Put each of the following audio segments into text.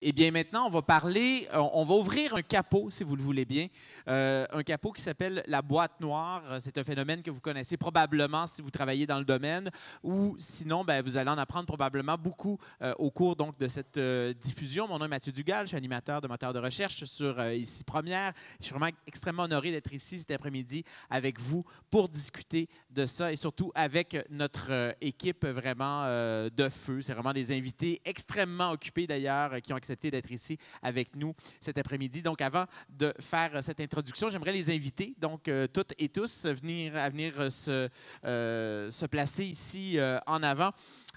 Eh bien, maintenant, on va parler, on va ouvrir un capot, si vous le voulez bien, un capot qui s'appelle la boîte noire. C'est un phénomène que vous connaissez probablement si vous travaillez dans le domaine, ou sinon, ben, vous allez en apprendre probablement beaucoup au cours donc, de cette diffusion. Mon nom est Mathieu Dugal, je suis animateur de moteur de recherche sur Ici Première. Je suis vraiment extrêmement honoré d'être ici cet après-midi avec vous pour discuter de ça et surtout avec notre équipe vraiment de feu. C'est vraiment des invités extrêmement occupés d'ailleurs qui ont accepté d'être ici avec nous cet après-midi. Donc, avant de faire cette introduction, j'aimerais les inviter, donc toutes et tous, à venir se placer ici en avant.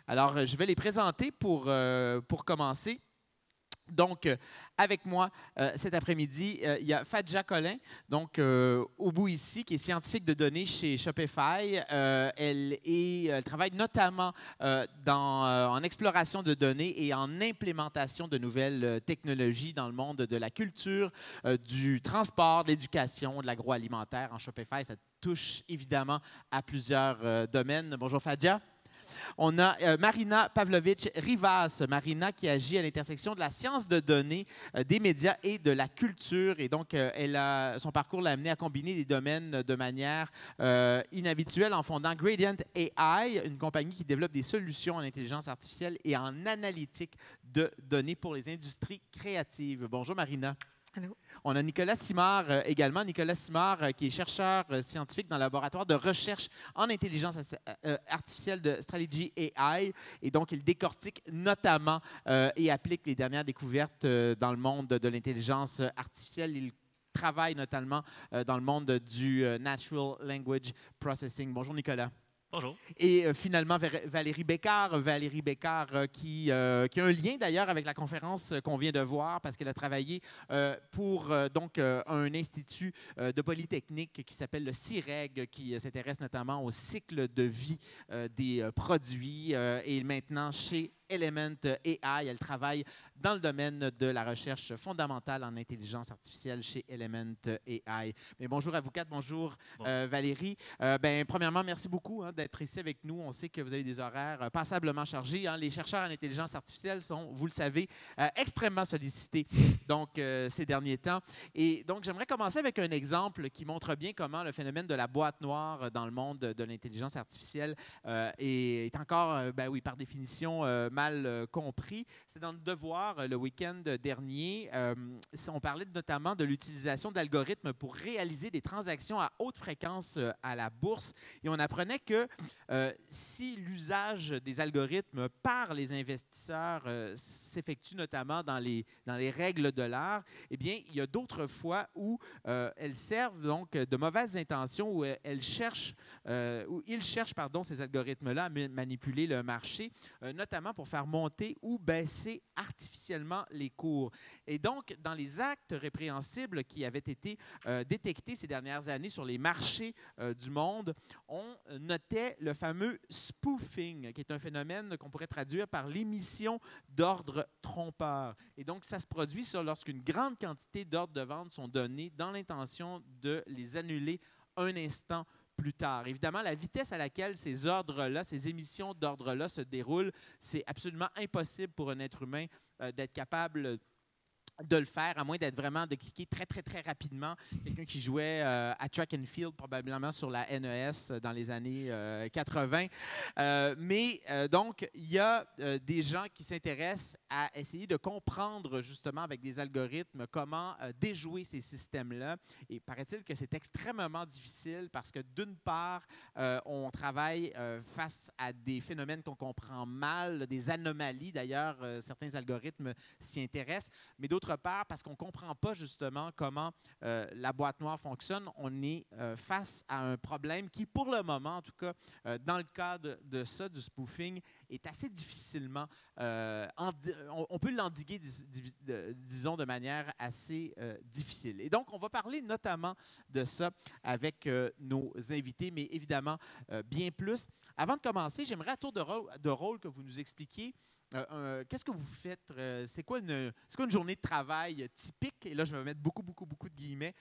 Alors, je vais les présenter pour commencer. Donc, avec moi cet après-midi, il y a Fadja Collin, donc au bout ici, qui est scientifique de données chez Shopify. Elle travaille notamment en exploration de données et en implémentation de nouvelles technologies dans le monde de la culture, du transport, de l'éducation, de l'agroalimentaire. En Shopify, ça touche évidemment à plusieurs domaines. Bonjour Fadja. On a Marina Pavlovic-Rivas. Marina qui agit à l'intersection de la science de données, des médias et de la culture. Et donc, son parcours l'a amené à combiner les domaines de manière inhabituelle en fondant Gradient AI, une compagnie qui développe des solutions en intelligence artificielle et en analytique de données pour les industries créatives. Bonjour Marina. Allô. On a Nicolas Simard également. Nicolas Simard, qui est chercheur scientifique dans le laboratoire de recherche en intelligence artificielle de Strategy AI. Et donc, il décortique notamment et applique les dernières découvertes dans le monde de l'intelligence artificielle. Il travaille notamment dans le monde du Natural Language Processing. Bonjour, Nicolas. Bonjour. Et finalement, Valérie Bécard, qui a un lien d'ailleurs avec la conférence qu'on vient de voir parce qu'elle a travaillé pour un institut de Polytechnique qui s'appelle le CIREG, qui s'intéresse notamment au cycle de vie des produits et maintenant chez Element AI. Elle travaille dans le domaine de la recherche fondamentale en intelligence artificielle chez Element AI. Mais bonjour à vous quatre, bonjour Valérie. Premièrement, merci beaucoup d'être ici avec nous. On sait que vous avez des horaires passablement chargés. Les chercheurs en intelligence artificielle sont, vous le savez, extrêmement sollicités donc, ces derniers temps. Et donc, j'aimerais commencer avec un exemple qui montre bien comment le phénomène de la boîte noire dans le monde de l'intelligence artificielle est encore, par définition, mal compris. C'est dans le Devoir, le week-end dernier. On parlait notamment de l'utilisation d'algorithmes pour réaliser des transactions à haute fréquence à la bourse. Et on apprenait que si l'usage des algorithmes par les investisseurs s'effectue notamment dans les règles de l'art, eh bien, il y a d'autres fois où elles servent donc de mauvaises intentions, où ils cherchent ces algorithmes-là à manipuler le marché, notamment pour faire monter ou baisser artificiellement les cours. Et donc, dans les actes répréhensibles qui avaient été détectés ces dernières années sur les marchés du monde, on notait le fameux spoofing, qui est un phénomène qu'on pourrait traduire par l'émission d'ordres trompeurs. Et donc, ça se produit lorsqu'une grande quantité d'ordres de vente sont donnés dans l'intention de les annuler un instant plus tard. Évidemment, la vitesse à laquelle ces ordres-là, ces émissions d'ordres-là se déroulent, c'est absolument impossible pour un être humain d'être capable de le faire, à moins de cliquer très, très, très rapidement. Quelqu'un qui jouait à track and field, probablement sur la NES dans les années 80. Donc, il y a des gens qui s'intéressent à essayer de comprendre, justement, avec des algorithmes, comment déjouer ces systèmes-là. Et paraît-il que c'est extrêmement difficile parce que, d'une part, on travaille face à des phénomènes qu'on comprend mal, des anomalies. D'ailleurs, certains algorithmes s'y intéressent. Mais d'autre part, parce qu'on ne comprend pas justement comment la boîte noire fonctionne, on est face à un problème qui, pour le moment, en tout cas, dans le cadre de ça, du spoofing, est assez difficilement... on peut l'endiguer, disons, de manière assez difficile. Et donc, on va parler notamment de ça avec nos invités, mais évidemment, bien plus. Avant de commencer, j'aimerais à tour de rôle que vous nous expliquiez qu'est-ce que vous faites? C'est quoi une journée de travail typique? Et là, je vais mettre beaucoup de guillemets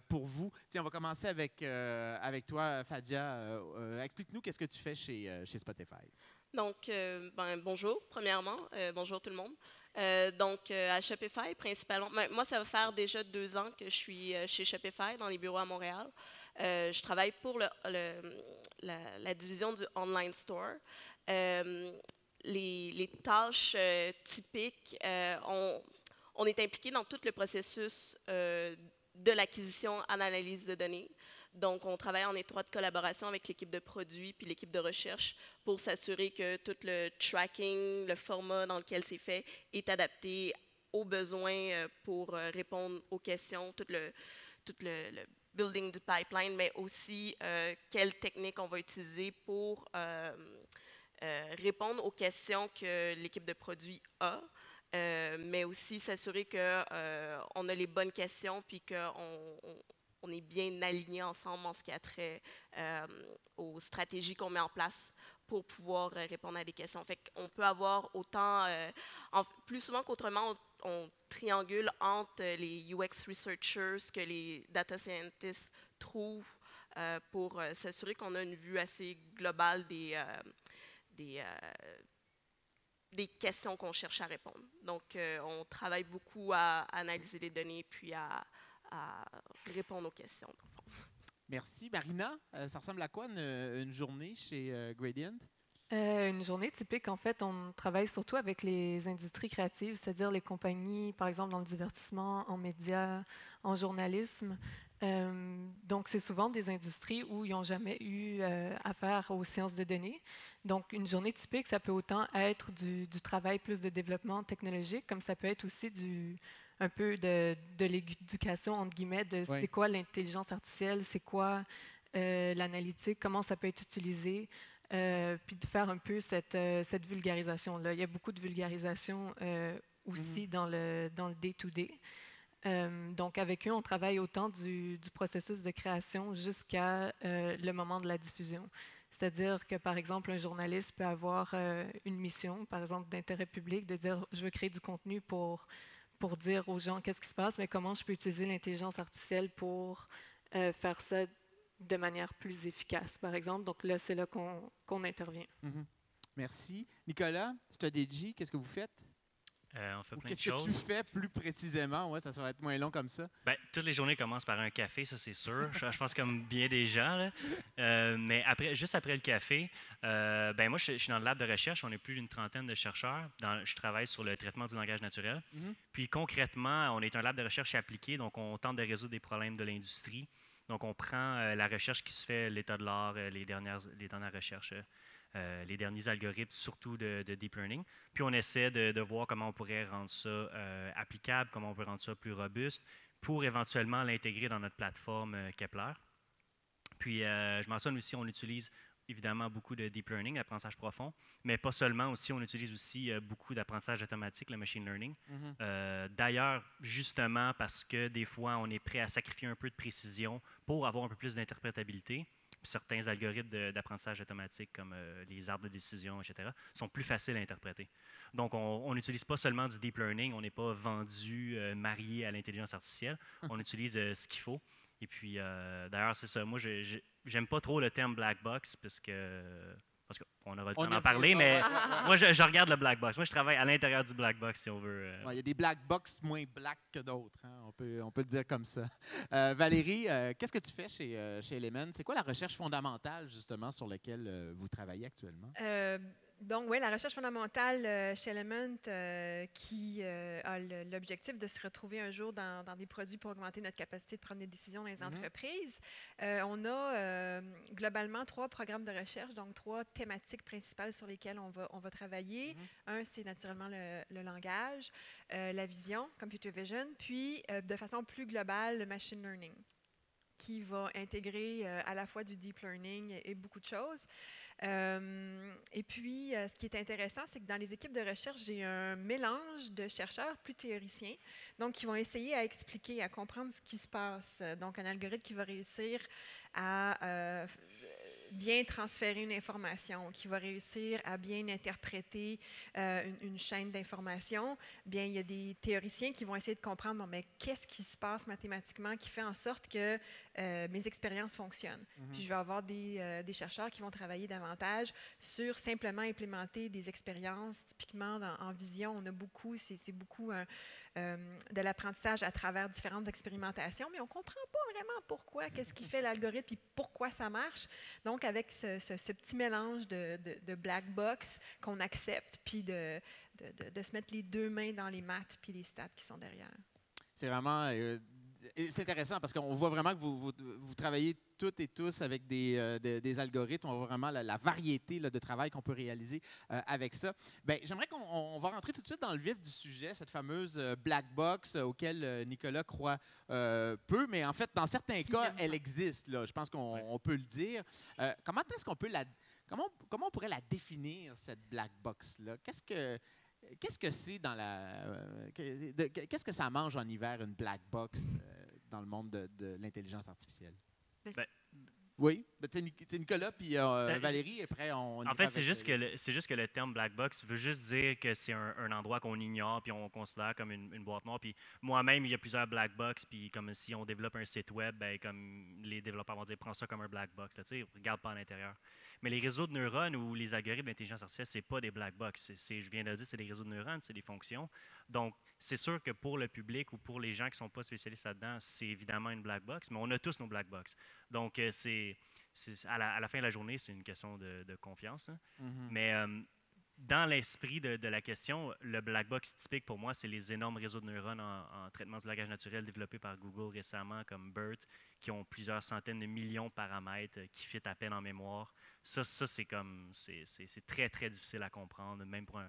pour vous. Tiens, on va commencer avec toi, Fadja. Explique-nous qu'est-ce que tu fais chez Spotify. Donc, bonjour, premièrement. Bonjour tout le monde. À Shopify, principalement, moi, ça va faire déjà 2 ans que je suis chez Shopify dans les bureaux à Montréal. Je travaille pour la division du online store. Les tâches typiques, on est impliqué dans tout le processus de l'acquisition à l'analyse de données. Donc, on travaille en étroite collaboration avec l'équipe de produits puis l'équipe de recherche pour s'assurer que tout le tracking, le format dans lequel c'est fait est adapté aux besoins pour répondre aux questions, tout le building du pipeline, mais aussi quelles techniques on va utiliser pour répondre aux questions que l'équipe de produits a. Mais aussi s'assurer qu'on a les bonnes questions puis qu'on est bien alignés ensemble en ce qui a trait aux stratégies qu'on met en place pour pouvoir répondre à des questions. Fait qu'on peut avoir autant, plus souvent qu'autrement, on triangule entre les UX researchers que les data scientists trouvent pour s'assurer qu'on a une vue assez globale des questions qu'on cherche à répondre. Donc, on travaille beaucoup à analyser les données puis à répondre aux questions. Merci. Marina, ça ressemble à quoi une journée chez Gradient? Une journée typique, en fait, on travaille surtout avec les industries créatives, c'est-à-dire les compagnies, par exemple, dans le divertissement, en médias, en journalisme. Donc, c'est souvent des industries où ils n'ont jamais eu affaire aux sciences de données. Donc, une journée typique, ça peut autant être du travail plus de développement technologique, comme ça peut être aussi un peu de l'éducation, entre guillemets, de Oui. c'est quoi l'intelligence artificielle, c'est quoi l'analytique, comment ça peut être utilisé. Puis de faire un peu cette vulgarisation-là. Il y a beaucoup de vulgarisation aussi dans le day-to-day. Donc, avec eux, on travaille autant du processus de création jusqu'à le moment de la diffusion. C'est-à-dire que, par exemple, un journaliste peut avoir une mission, par exemple, d'intérêt public, de dire « je veux créer du contenu pour dire aux gens qu'est-ce qui se passe, mais comment je peux utiliser l'intelligence artificielle pour faire ça de manière plus efficace, par exemple. » Donc là, c'est là qu'on intervient. Merci. Nicolas, Strategy, qu'est-ce que vous faites? On fait plein de Qu'est-ce que tu choses. fais plus précisément? Ouais, ça va être moins long comme ça. Ben, toutes les journées commencent par un café, ça c'est sûr. Je pense comme bien des gens. Là. Mais juste après le café, moi je suis dans le lab de recherche. On est plus d'une trentaine de chercheurs. Je travaille sur le traitement du langage naturel. Puis concrètement, on est un lab de recherche appliqué, donc on tente de résoudre des problèmes de l'industrie. Donc on prend la recherche qui se fait, l'état de l'art, les dernières recherches. Les derniers algorithmes, surtout de deep learning. Puis on essaie de voir comment on pourrait rendre ça applicable, comment on peut rendre ça plus robuste pour éventuellement l'intégrer dans notre plateforme Kepler. Puis je mentionne aussi, on utilise évidemment beaucoup de deep learning, l'apprentissage profond, mais pas seulement aussi, on utilise aussi beaucoup d'apprentissage automatique, le machine learning. D'ailleurs, justement parce que des fois, on est prêt à sacrifier un peu de précision pour avoir un peu plus d'interprétabilité. Certains algorithmes d'apprentissage automatique, comme les arbres de décision, etc., sont plus faciles à interpréter. Donc, on n'utilise pas seulement du deep learning, on n'est pas vendu, marié à l'intelligence artificielle. On utilise ce qu'il faut. Et puis, d'ailleurs, c'est ça. Moi, j'aime pas trop le terme black box parce qu'on aura le temps d'en parler, mais moi, je regarde le black box. Moi, je travaille à l'intérieur du black box, si on veut. Il y a des black box moins black que d'autres. Hein? On peut le dire comme ça. Valérie, qu'est-ce que tu fais chez Element? C'est quoi la recherche fondamentale, justement, sur laquelle vous travaillez actuellement? Donc, oui, la recherche fondamentale chez Element qui a l'objectif de se retrouver un jour dans des produits pour augmenter notre capacité de prendre des décisions dans les entreprises. On a globalement 3 programmes de recherche, donc 3 thématiques principales sur lesquelles on va travailler. Un, c'est naturellement le langage, la vision, computer vision, puis de façon plus globale, le machine learning, qui va intégrer à la fois du deep learning et beaucoup de choses. Et puis, ce qui est intéressant, c'est que dans les équipes de recherche, j'ai un mélange de chercheurs plus théoriciens, donc qui vont essayer à expliquer, à comprendre ce qui se passe. Donc, un algorithme qui va réussir à bien transférer une information, qui va réussir à bien interpréter une chaîne d'informations. Bien, il y a des théoriciens qui vont essayer de comprendre, bon, mais qu'est-ce qui se passe mathématiquement qui fait en sorte que mes expériences fonctionnent. Puis je vais avoir des chercheurs qui vont travailler davantage sur simplement implémenter des expériences. Typiquement, en vision, on a beaucoup, c'est beaucoup de l'apprentissage à travers différentes expérimentations, mais on ne comprend pas vraiment pourquoi, qu'est-ce qui fait l'algorithme et pourquoi ça marche. Donc, avec ce petit mélange de black box qu'on accepte, puis de se mettre les deux mains dans les maths puis les stats qui sont derrière. C'est vraiment... c'est intéressant parce qu'on voit vraiment que vous travaillez toutes et tous avec des algorithmes. On voit vraiment la variété là, de travail qu'on peut réaliser avec ça. Bien, j'aimerais qu'on va rentrer tout de suite dans le vif du sujet, cette fameuse black box auquel Nicolas croit peu, mais en fait, dans certains cas, elle existe. Là. Je pense qu'on peut le dire. Comment est-ce qu'on peut comment on pourrait la définir, cette black box-là? Qu'est-ce que c'est dans qu'est-ce que ça mange en hiver, une black box, dans le monde de l'intelligence artificielle? Oui, Nicolas puis Valérie, après, en fait, c'est juste que le terme black box veut juste dire que c'est un endroit qu'on ignore puis on considère comme une boîte noire. Puis moi-même, il y a plusieurs black box, puis comme si on développe un site web, ben, comme les développeurs vont dire, prends ça comme un black box, regarde pas à l'intérieur. Mais les réseaux de neurones ou les algorithmes d'intelligence artificielle, c'est pas des black box. Je viens de le dire, c'est des réseaux de neurones, c'est des fonctions. Donc, c'est sûr que pour le public ou pour les gens qui ne sont pas spécialistes là-dedans, c'est évidemment une black box, mais on a tous nos black box. Donc, à la fin de la journée, c'est une question de confiance. Hein. Mais dans l'esprit de la question, le black box typique pour moi, c'est les énormes réseaux de neurones en traitement du langage naturel développés par Google récemment, comme BERT, qui ont plusieurs centaines de millions de paramètres, qui fit à peine en mémoire. Ça c'est très, très difficile à comprendre, même pour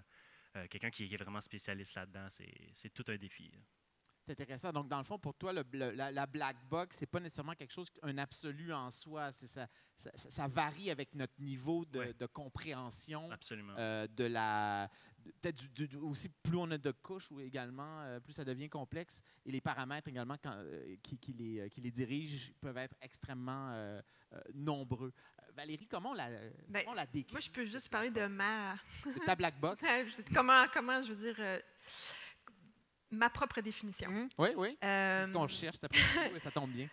quelqu'un qui est vraiment spécialiste là-dedans. C'est tout un défi. Là. C'est intéressant. Donc, dans le fond, pour toi, la black box, ce n'est pas nécessairement quelque chose, un absolu en soi. Ça varie avec notre niveau de compréhension. Absolument. Peut-être aussi, plus on a de couches, ou également, plus ça devient complexe. Et les paramètres également qui les dirigent peuvent être extrêmement nombreux. Valérie, comment on la décrit? Moi, je peux juste parler de ta black box. comment, je veux dire... ma propre définition. Oui. C'est ce qu'on cherche cet après-midi, et ça tombe bien.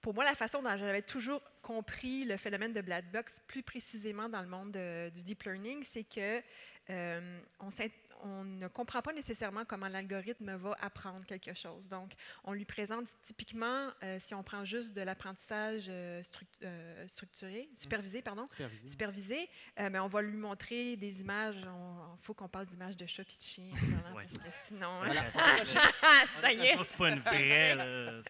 Pour moi, la façon dont j'avais toujours compris le phénomène de black box, plus précisément dans le monde du deep learning, c'est que on ne comprend pas nécessairement comment l'algorithme va apprendre quelque chose. Donc, on lui présente typiquement, si on prend juste de l'apprentissage supervisé, mais on va lui montrer des images. Il faut qu'on parle d'images de chats et de chiens. Parce que sinon, ça y est. C'est pas une vraie.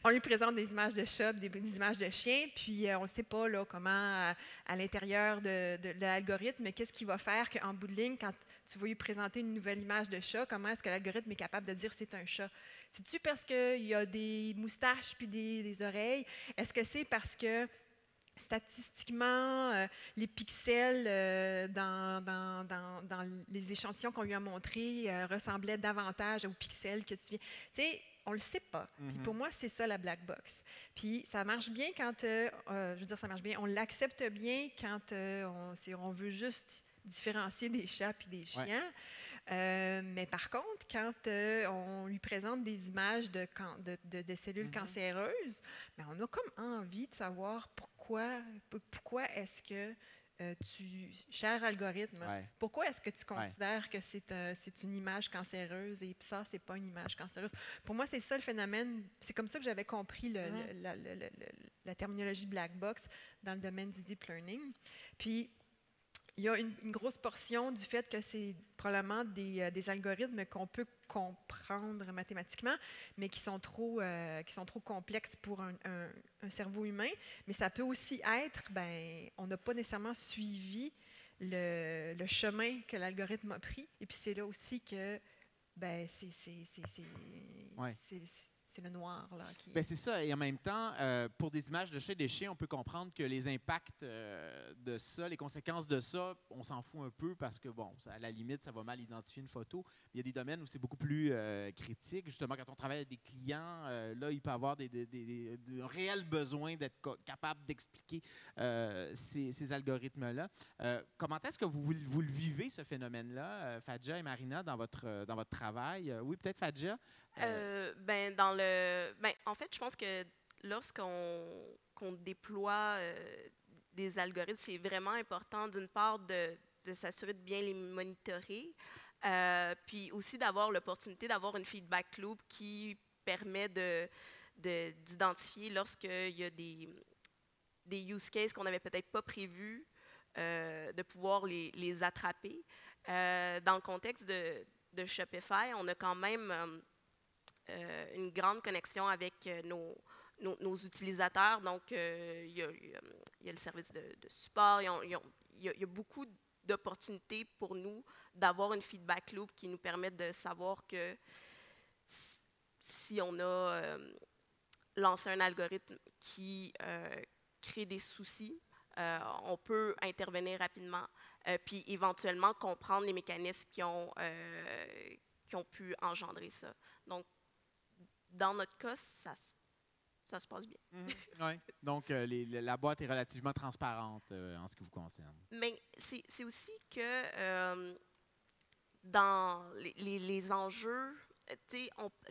On lui présente des images de chats, des images de chiens, puis on ne sait pas là, comment, à l'intérieur de l'algorithme, qu'est-ce qu'il va faire qu'en bout de ligne, quand tu vas lui présenter une nouvelle image de chat, comment est-ce que l'algorithme est capable de dire c'est un chat? C'est-tu parce qu'il y a des moustaches puis des oreilles? Est-ce que c'est parce que statistiquement, les pixels dans les échantillons qu'on lui a montrés ressemblaient davantage aux pixels que tu viens? Tu sais, on ne le sait pas. Puis pour moi, c'est ça la black box. Puis ça marche bien quand, je veux dire, ça marche bien, on l'accepte bien quand on veut juste différencier des chats et des chiens. Mais par contre, quand on lui présente des images de cellules cancéreuses, ben on a comme envie de savoir pourquoi est-ce que cher algorithme, pourquoi est-ce que tu considères que c'est une image cancéreuse et ça, c'est pas une image cancéreuse? Pour moi, c'est ça le phénomène. C'est comme ça que j'avais compris la terminologie black box dans le domaine du deep learning. Puis, il y a une grosse portion du fait que c'est probablement des algorithmes qu'on peut comprendre mathématiquement, mais qui sont trop complexes pour un cerveau humain. Mais ça peut aussi être, on n'a pas nécessairement suivi le chemin que l'algorithme a pris. Et puis c'est là aussi que c'est le noir. Là, c'est ça. Et en même temps, pour des images de chats et des chiens, on peut comprendre que les impacts de ça, les conséquences de ça, on s'en fout un peu parce que, bon, à la limite, ça va mal identifier une photo. Il y a des domaines où c'est beaucoup plus critique. Justement, quand on travaille avec des clients, là, il peut y avoir un réel besoin d'être capable d'expliquer ces algorithmes-là. Comment est-ce que vous le vivez, ce phénomène-là, Fadja et Marina, dans votre travail? Oui, peut-être Fadja? Dans En fait, je pense que qu'on déploie des algorithmes, c'est vraiment important, d'une part, de s'assurer de bien les monitorer, puis aussi d'avoir l'opportunité d'avoir une feedback loop qui permet d'identifier lorsqu'il y a des use cases qu'on n'avait peut-être pas prévus, de pouvoir les attraper. Dans le contexte de Shopify, on a quand même une grande connexion avec nos utilisateurs. Donc, il y a le service de support. Il y a beaucoup d'opportunités pour nous d'avoir une feedback loop qui nous permet de savoir que si on a lancé un algorithme qui crée des soucis, on peut intervenir rapidement, puis éventuellement comprendre les mécanismes qui ont pu engendrer ça. Donc, dans notre cas, ça se passe bien. Oui. Donc, la boîte est relativement transparente en ce qui vous concerne. Mais c'est aussi que dans les enjeux,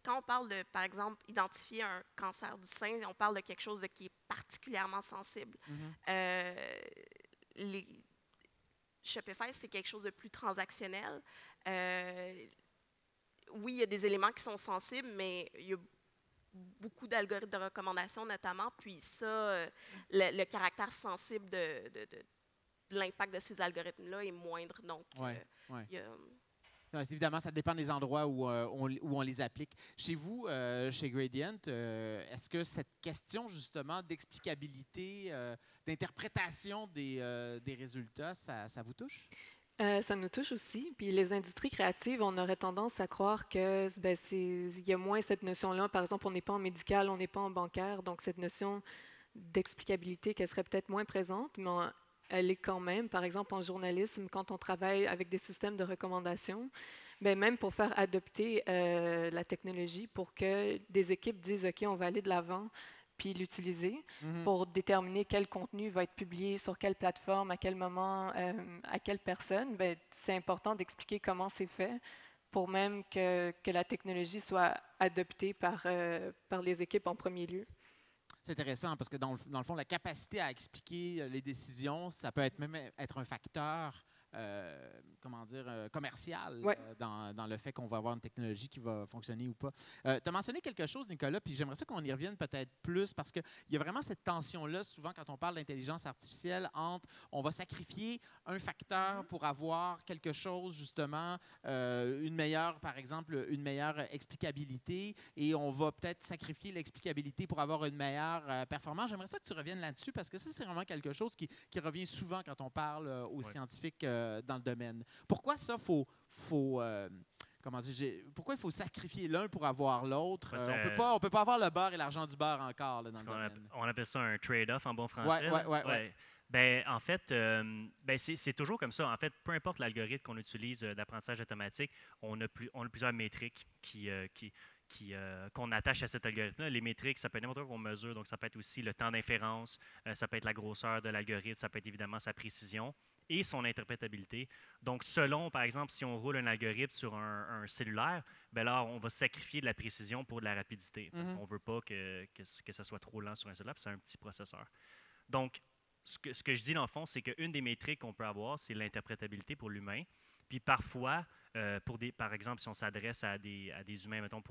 quand on parle de, par exemple, identifier un cancer du sein, on parle de quelque chose qui est particulièrement sensible. Shopify, c'est quelque chose de plus transactionnel. Oui, il y a des éléments qui sont sensibles, mais il y a beaucoup d'algorithmes de recommandation notamment, puis ça, le caractère sensible de l'impact de ces algorithmes-là est moindre. Donc, évidemment, ça dépend des endroits où on les applique. Chez vous, chez Gradient, est-ce que cette question justement d'explicabilité, d'interprétation des résultats, ça vous touche? Ça nous touche aussi. Puis les industries créatives, on aurait tendance à croire que il y a moins cette notion-là. Par exemple, on n'est pas en médical, on n'est pas en bancaire, donc cette notion d'explicabilité qu'elle serait peut-être moins présente, mais elle est quand même. Par exemple, en journalisme, quand on travaille avec des systèmes de recommandation, même pour faire adopter la technologie, pour que des équipes disent « OK, on va aller de l'avant », puis l'utiliser pour déterminer quel contenu va être publié sur quelle plateforme, à quel moment, à quelle personne, c'est important d'expliquer comment c'est fait pour même que la technologie soit adoptée par les équipes en premier lieu. C'est intéressant parce que dans le fond, la capacité à expliquer les décisions, ça peut même être un facteur commercial dans le fait qu'on va avoir une technologie qui va fonctionner ou pas. Tu as mentionné quelque chose, Nicolas, puis j'aimerais ça qu'on y revienne peut-être plus parce qu'il y a vraiment cette tension-là, souvent quand on parle d'intelligence artificielle, entre on va sacrifier un facteur pour avoir quelque chose, justement, par exemple, une meilleure explicabilité et on va peut-être sacrifier l'explicabilité pour avoir une meilleure performance. J'aimerais ça que tu reviennes là-dessus parce que ça, c'est vraiment quelque chose qui revient souvent quand on parle aux scientifiques dans le domaine. Pourquoi ça, pourquoi il faut sacrifier l'un pour avoir l'autre? On peut pas avoir le beurre et l'argent du beurre encore là, dans le domaine. On appelle ça un trade-off en bon français. Ouais. En fait, c'est toujours comme ça. En fait, peu importe l'algorithme qu'on utilise d'apprentissage automatique, on a plusieurs métriques qu'on attache à cet algorithme-là. Les métriques, ça peut être n'importe quoi qu'on mesure. Donc, ça peut être aussi le temps d'inférence, ça peut être la grosseur de l'algorithme, ça peut être évidemment sa précision et son interprétabilité. Donc, selon, par exemple, si on roule un algorithme sur un cellulaire, là, on va sacrifier de la précision pour de la rapidité. Parce qu'on ne veut pas que ça soit trop lent sur un cellulaire, puis c'est un petit processeur. Donc, ce que je dis, dans le fond, c'est qu'une des métriques qu'on peut avoir, c'est l'interprétabilité pour l'humain. Puis parfois, par exemple, si on s'adresse à des humains, mettons,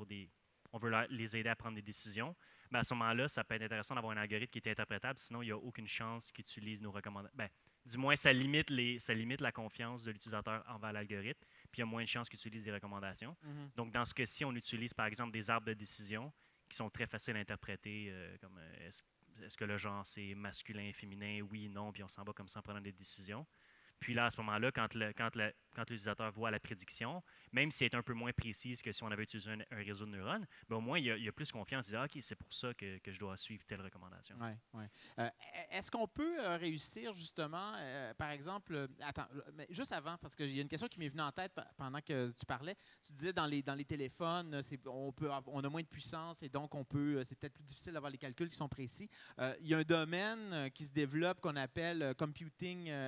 on veut les aider à prendre des décisions, à ce moment-là, ça peut être intéressant d'avoir un algorithme qui est interprétable, sinon il n'y a aucune chance qu'il utilise nos recommandations. Du moins, ça limite la confiance de l'utilisateur envers l'algorithme, puis il y a moins de chances qu'il utilise des recommandations. Donc, dans ce cas-ci, on utilise, par exemple, des arbres de décision qui sont très faciles à interpréter, comme est-ce que le genre, c'est masculin, féminin, oui, non, puis on s'en va comme ça en prenant des décisions. Puis là, à ce moment-là, quand l'utilisateur voit la prédiction, même si elle est un peu moins précise que si on avait utilisé un réseau de neurones, au moins, il y a plus confiance. Il dit, OK, c'est pour ça que je dois suivre telle recommandation. Oui. Est-ce qu'on peut réussir, justement, par exemple, mais juste avant, parce qu'il y a une question qui m'est venue en tête pendant que tu parlais. Tu disais, dans les téléphones, on a moins de puissance et donc c'est peut-être plus difficile d'avoir les calculs qui sont précis. Il y a un domaine qui se développe qu'on appelle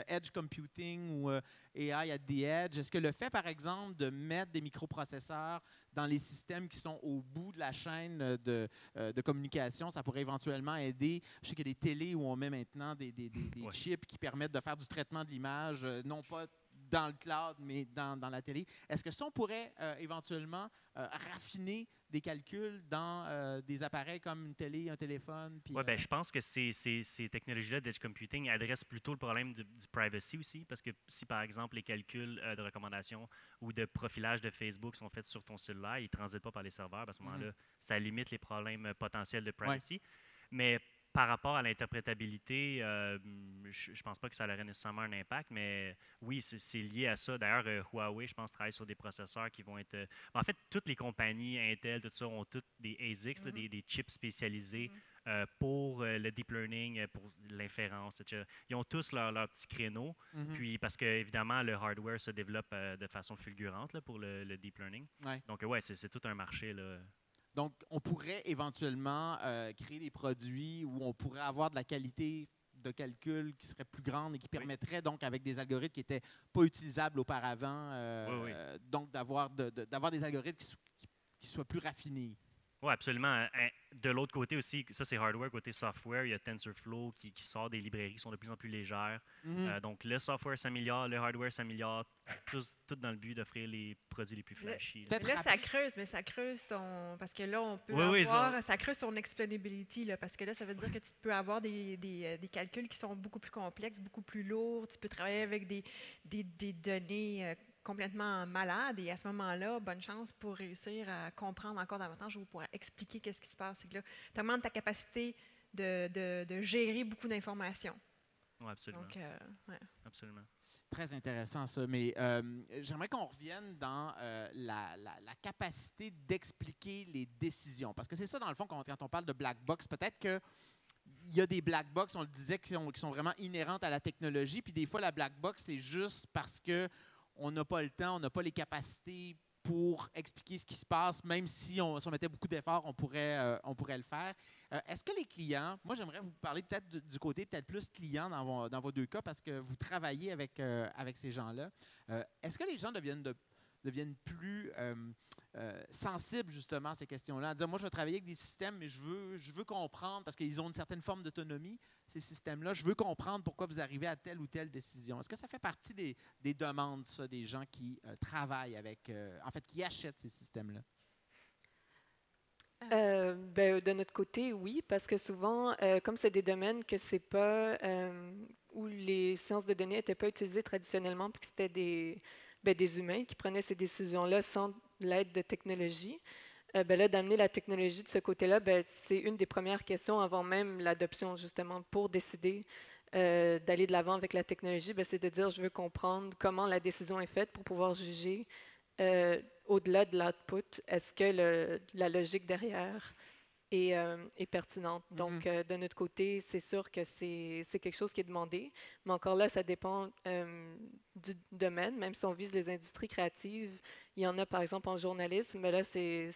edge computing ou AI at the edge? Est-ce que le fait, par exemple, de mettre des microprocesseurs dans les systèmes qui sont au bout de la chaîne de communication, ça pourrait éventuellement aider? Je sais qu'il y a des télés où on met maintenant des Ouais. chips qui permettent de faire du traitement de l'image, non pas dans le cloud, mais dans la télé. Est-ce que ça, on pourrait éventuellement raffiner des calculs dans des appareils comme une télé, un téléphone? Puis, Oui, ben, je pense que ces technologies-là d'edge computing adressent plutôt le problème du privacy aussi, parce que si, par exemple, les calculs de recommandation ou de profilage de Facebook sont faits sur ton cellulaire, ils ne transitent pas par les serveurs. À ce moment-là, ça limite les problèmes potentiels de privacy. Mais par rapport à l'interprétabilité, je ne pense pas que ça aurait nécessairement un impact, mais oui, c'est lié à ça. D'ailleurs, Huawei, je pense, travaille sur des processeurs qui vont être... en fait, toutes les compagnies, Intel, tout ça, ont toutes des ASICs, là, des chips spécialisés pour le deep learning, pour l'inférence, etc. Ils ont tous leur petit créneau, puis parce que, évidemment, le hardware se développe de façon fulgurante là, pour le deep learning. Ouais. Donc, ouais, c'est tout un marché, là. Donc, on pourrait éventuellement créer des produits où on pourrait avoir de la qualité de calcul qui serait plus grande et qui permettrait donc, avec des algorithmes qui n'étaient pas utilisables auparavant, donc d'avoir des algorithmes qui soient plus raffinés. Oui, absolument. De l'autre côté aussi, ça c'est hardware, côté software, il y a TensorFlow qui sort des librairies qui sont de plus en plus légères. Donc le software s'améliore, le hardware s'améliore, tout dans le but d'offrir les produits les plus flashy. Là, ça creuse, mais ça creuse ton... Parce que là, on peut ça creuse ton explainability, là, parce que là, ça veut dire que tu peux avoir des calculs qui sont beaucoup plus complexes, beaucoup plus lourds. Tu peux travailler avec des données complètement malades, et à ce moment-là, bonne chance pour réussir à comprendre encore davantage ou pour expliquer qu'est-ce qui se passe. C'est que là, tu augmentes ta capacité de gérer beaucoup d'informations. Oui, absolument. Donc, absolument. Très intéressant, ça. Mais j'aimerais qu'on revienne dans la capacité d'expliquer les décisions. Parce que c'est ça, dans le fond, quand on parle de black box, peut-être que il y a des black box, on le disait, qui sont vraiment inhérentes à la technologie. Puis des fois, la black box, c'est juste parce qu'on n'a pas le temps, on n'a pas les capacités pour expliquer ce qui se passe, même si on mettait beaucoup d'efforts, on pourrait le faire. Est-ce que les clients, moi j'aimerais vous parler peut-être du côté peut-être plus client dans vos deux cas, parce que vous travaillez avec ces gens-là. Est-ce que les gens deviennent plus sensibles justement à ces questions-là, à dire moi je vais travailler avec des systèmes, mais je veux comprendre, parce qu'ils ont une certaine forme d'autonomie, ces systèmes-là, je veux comprendre pourquoi vous arrivez à telle ou telle décision. Est-ce que ça fait partie des demandes, ça, des gens qui travaillent avec, en fait, qui achètent ces systèmes-là? De notre côté, oui, parce que souvent, comme c'est des domaines que c'est pas où les sciences de données n'étaient pas utilisées traditionnellement, puis que c'était des humains qui prenaient ces décisions-là sans l'aide de technologie, là, d'amener la technologie de ce côté-là, c'est une des premières questions avant même l'adoption, justement, pour décider d'aller de l'avant avec la technologie, c'est de dire je veux comprendre comment la décision est faite pour pouvoir juger au-delà de l'output, est-ce que la logique derrière est pertinente. Donc, de notre côté, c'est sûr que c'est quelque chose qui est demandé, mais encore là, ça dépend du domaine. Même si on vise les industries créatives, il y en a par exemple en journalisme, mais là, c'est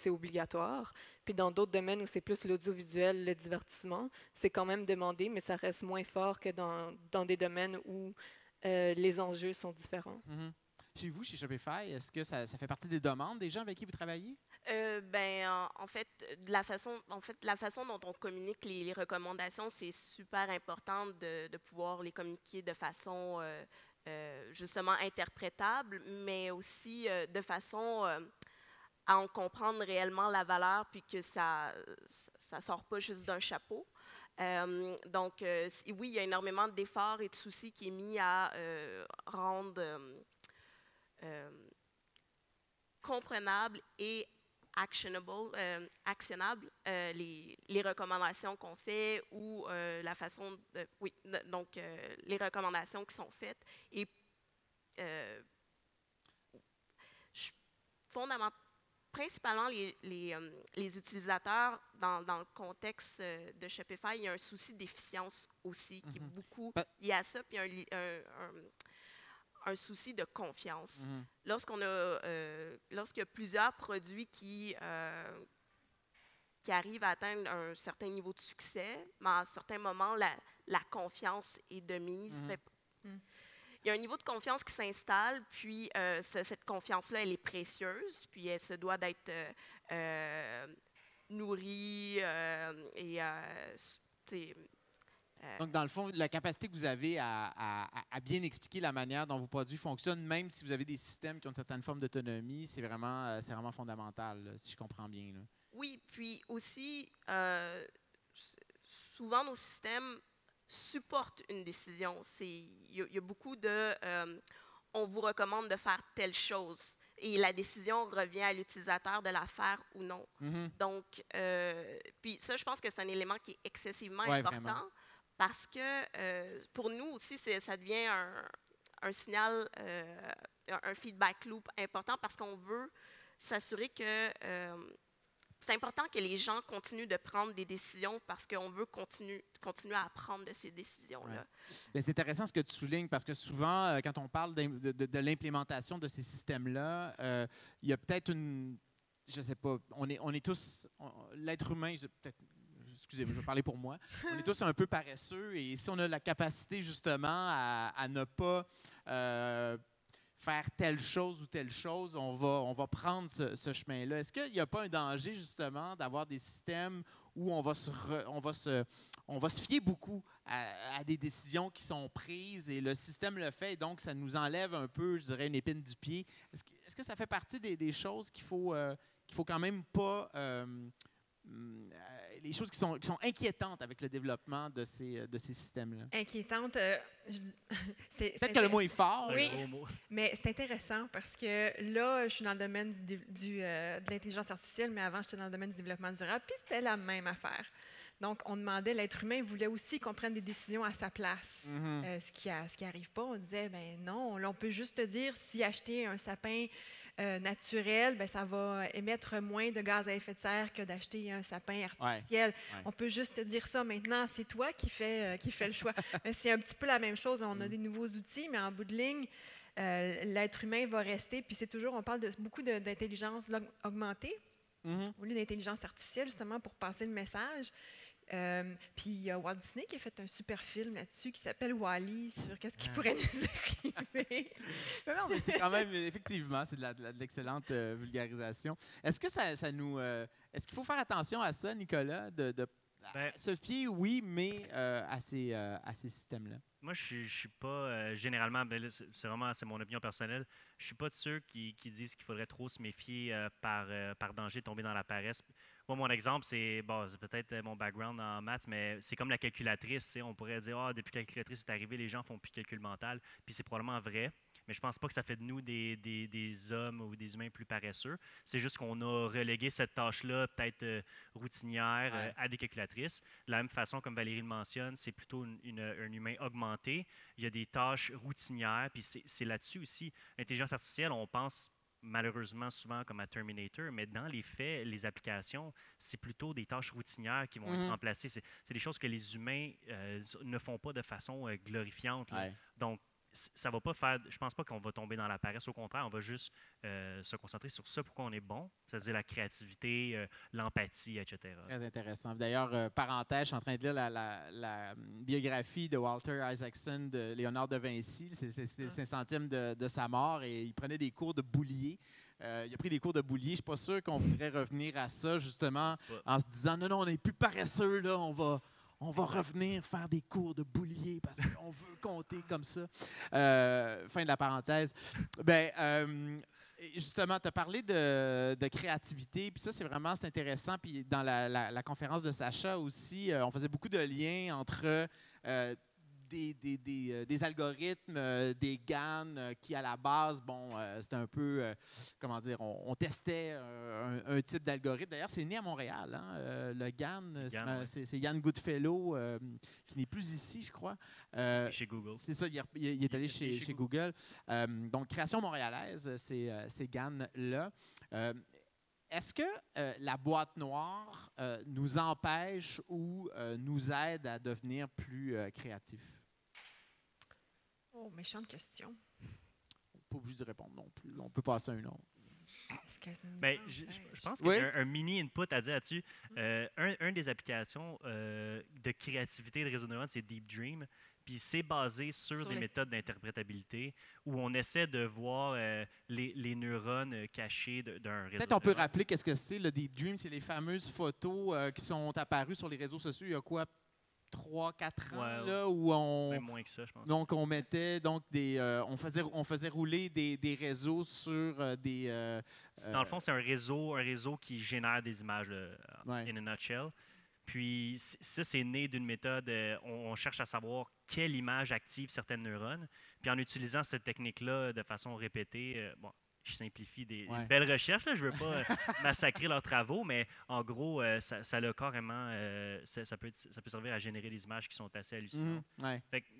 obligatoire. Puis dans d'autres domaines où c'est plus l'audiovisuel, le divertissement, c'est quand même demandé, mais ça reste moins fort que dans des domaines où les enjeux sont différents. Chez vous, chez Shopify, est-ce que ça fait partie des demandes des gens avec qui vous travaillez? En fait, la façon dont on communique les recommandations, c'est super important de pouvoir les communiquer de façon justement interprétable, mais aussi de façon à en comprendre réellement la valeur, puis que ça sort pas juste d'un chapeau. Donc, oui, il y a énormément d'efforts et de soucis qui est mis à rendre comprenable et actionnable les recommandations qu'on fait ou la façon les recommandations qui sont faites. Et principalement les utilisateurs, dans le contexte de Shopify, il y a un souci d'efficience aussi qui est beaucoup lié à ça, puis un souci de confiance. Lorsqu'il y a plusieurs produits qui arrivent à atteindre un certain niveau de succès, mais à un certain moment, la confiance est de mise. il y a un niveau de confiance qui s'installe, puis cette confiance-là, elle est précieuse, puis elle se doit d'être nourrie et Donc, dans le fond, la capacité que vous avez à bien expliquer la manière dont vos produits fonctionnent, même si vous avez des systèmes qui ont une certaine forme d'autonomie, c'est vraiment fondamental, là, si je comprends bien. Là. oui, puis aussi, souvent nos systèmes supportent une décision. Il y a beaucoup de on vous recommande de faire telle chose et la décision revient à l'utilisateur de la faire ou non. Donc, puis ça, je pense que c'est un élément qui est excessivement important vraiment. parce que pour nous aussi, ça devient un signal, un feedback loop important parce qu'on veut s'assurer que c'est important que les gens continuent de prendre des décisions parce qu'on veut continuer à prendre de ces décisions-là. Ouais. C'est intéressant ce que tu soulignes parce que souvent, quand on parle de l'implémentation de ces systèmes-là, il y a peut-être une... Je ne sais pas, on est tous... L'être humain, excusez-moi, je vais parler pour moi. On est tous un peu paresseux et si on a la capacité justement à ne pas... faire telle chose ou telle chose, on va prendre ce chemin-là. Est-ce qu'il n'y a pas un danger, justement, d'avoir des systèmes où on va se fier beaucoup à des décisions qui sont prises et le système le fait, et donc ça nous enlève un peu, je dirais, une épine du pied. Est-ce que ça fait partie des choses qu'il faut quand même pas... les choses qui sont inquiétantes avec le développement de ces systèmes-là. Inquiétante, Peut-être que le mot est fort. Oui, Un gros mot. mais c'est intéressant parce que là, je suis dans le domaine de l'intelligence artificielle, mais avant, j'étais dans le domaine du développement durable, puis c'était la même affaire. Donc, on demandait, l'être humain voulait aussi qu'on prenne des décisions à sa place. Ce qui arrive pas, on disait, ben non, là, on peut juste te dire si acheter un sapin naturel, ben, ça va émettre moins de gaz à effet de serre que d'acheter un sapin artificiel. Ouais. On peut juste te dire ça maintenant, c'est toi qui fais le choix. C'est un petit peu la même chose, on a des nouveaux outils, mais en bout de ligne, l'être humain va rester, puis c'est toujours, on parle beaucoup d'intelligence augmentée, au lieu d'intelligence artificielle, justement, pour passer le message. Puis il y a Walt Disney qui a fait un super film là-dessus qui s'appelle Wall-E sur qu'est-ce qui pourrait nous arriver. Non, mais c'est quand même, effectivement, c'est de l'excellente vulgarisation. Est-ce que ça nous... est-ce qu'il faut faire attention à ça, Nicolas, se fier, oui, mais à ces systèmes-là? Moi, je suis pas généralement, ben là, c'est mon opinion personnelle. Je suis pas de ceux qui disent qu'il faudrait trop se méfier par danger de tomber dans la paresse. Moi, mon exemple, c'est peut-être mon background en maths, mais c'est comme la calculatrice. On pourrait dire, depuis que la calculatrice est arrivée, les gens font plus de calcul mental. Puis c'est probablement vrai. Mais je pense pas que ça fait de nous des hommes ou des humains plus paresseux. C'est juste qu'on a relégué cette tâche-là, peut-être routinière, à des calculatrices. De la même façon, comme Valérie le mentionne, c'est plutôt un humain augmenté. Il y a des tâches routinières, puis c'est là-dessus aussi. L'intelligence artificielle, on pense malheureusement souvent comme à Terminator, mais dans les faits, les applications, c'est plutôt des tâches routinières qui vont être remplacées. C'est des choses que les humains ne font pas de façon glorifiante. Donc, ça va pas faire. Je pense pas qu'on va tomber dans la paresse. Au contraire, on va juste se concentrer sur ça pourquoi on est bon, c'est-à-dire la créativité, l'empathie, etc. Très intéressant. D'ailleurs, parenthèse, je suis en train de lire la biographie de Walter Isaacson de Léonard de Vinci. C'est 500e de sa mort et il prenait des cours de boulier. Il a pris des cours de boulier. Je ne suis pas sûr qu'on voudrait revenir à ça, justement, en se disant non, on n'est plus paresseux, là, on va revenir faire des cours de boulier parce qu'on veut compter comme ça. Fin de la parenthèse. Justement, tu as parlé de créativité, puis ça, c'est intéressant. Puis dans la conférence de Sacha aussi, on faisait beaucoup de liens entre des algorithmes, des GAN qui, à la base, c'était un peu, comment dire, on testait un type d'algorithme. D'ailleurs, c'est né à Montréal, hein, le GAN. C'est Yann Goodfellow, qui n'est plus ici, je crois. Chez Google. C'est ça, il est allé chez Google. Donc, création montréalaise, ces GAN-là. Est-ce que la boîte noire nous empêche ou nous aide à devenir plus créatifs? Oh, méchante question. On n'est pas obligé de répondre non plus. On peut passer à un autre. Je pense qu'il y a un mini input à dire là-dessus. Un des applications de créativité de réseau neuronal, c'est Deep Dream. Puis c'est basé sur des méthodes d'interprétabilité où on essaie de voir les neurones cachés d'un réseau. Peut-être on peut rappeler qu'est-ce que c'est, le Deep Dream, c'est les fameuses photos qui sont apparues sur les réseaux sociaux il y a quoi, 3-4 ans, là, où on... Même moins que ça, je pense. Donc, on mettait on faisait rouler des réseaux sur des... Dans le fond, c'est un réseau qui génère des images, in a nutshell. Puis ça, c'est né d'une méthode, on cherche à savoir quelle image active certaines neurones. Puis en utilisant cette technique-là de façon répétée, je simplifie une belle recherche, là, je ne veux pas massacrer leurs travaux, mais en gros, ça a carrément, ça peut servir à générer des images qui sont assez hallucinantes. Fait que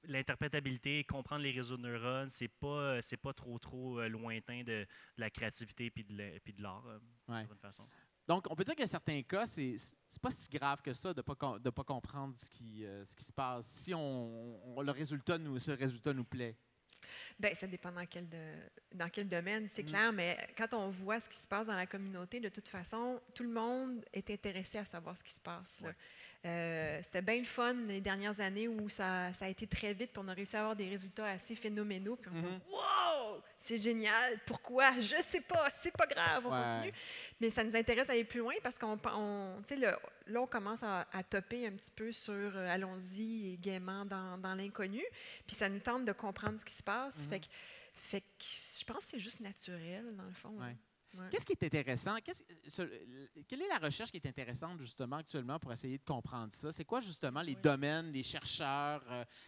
l'interprétabilité, comprendre les réseaux de neurones, c'est pas trop lointain de la créativité puis de l'art, d'une certaine façon. Donc, on peut dire qu'il y a certains cas, c'est pas si grave que ça de ne pas comprendre ce qui se passe, si ce résultat nous plaît. Bien, ça dépend dans quel domaine, c'est clair, mais quand on voit ce qui se passe dans la communauté, de toute façon, tout le monde est intéressé à savoir ce qui se passe. C'était bien le fun les dernières années où ça a été très vite, puis on a réussi à avoir des résultats assez phénoménaux, puis on se dit « Wow! C'est génial! Pourquoi? Je sais pas, c'est pas grave, on continue. » Mais ça nous intéresse d'aller plus loin parce qu'on là, on commence à topper un petit peu sur allons-y et gaiement dans l'inconnu, puis ça nous tente de comprendre ce qui se passe. Fait que je pense que c'est juste naturel, dans le fond. Qu'est-ce qui est intéressant? Quelle est la recherche qui est intéressante, justement, actuellement, pour essayer de comprendre ça? C'est quoi, justement, les domaines, les chercheurs,